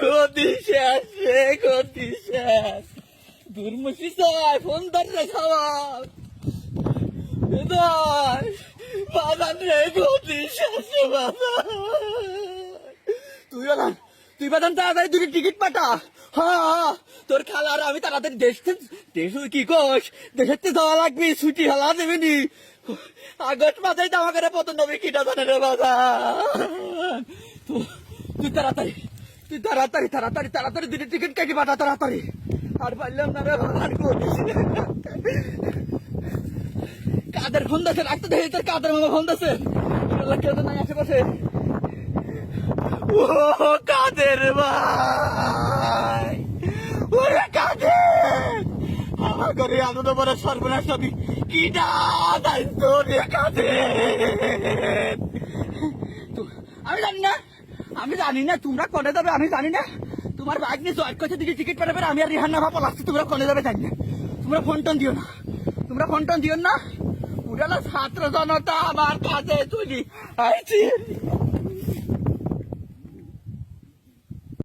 গতি শেষ রে, গতি শেষ। দুর্মুষি চাই ফোন ধরে খাওয়ার বাজান রে, গতি শেষ রে বাজান। তুই বাজান তাড়াতাড়ি দুটি টিকিট পাঠা। হ্যাঁ, তোর খালার আমি তাড়াতাড়ি দেশ কি কোষ, দেশের যাওয়া লাগবি, ছুটি হালা দেবেনি। আগস্ট মাসে জামা করে পতন হবে কিটা জানে রে বাজান। তুই তাড়াতাড়ি তাড়াতাড়ি দুটি টিকিট কেটে পাঠা তাড়াতাড়ি। আর পারলাম না রে বাজান, কাদের ফোন দিয়েছে, রাখতে দেখি তোর কাদের মামা ফোন দিয়েছে। কেউ তো নাই আশেপাশে। ও কাদের ভাই, ওরে কাদের, আমার ঘরে আনন্দ বলে সর্বনাশ হবি কিটা দায়িত্ব রে কাদের। আমি জানি না তোমরা কনে যাবে, আমি জানি না। তোমার বাইক নিয়ে জয়েন করছে দিকে টিকিট পাঠাবে, আমি আর রিহান না ভাবো লাগছে তোমরা কনে যাবে জানি না। তোমরা ফোন টোন দিও না, উড়ালা ছাত্র জনতা আমার কাছে চলি আইছি।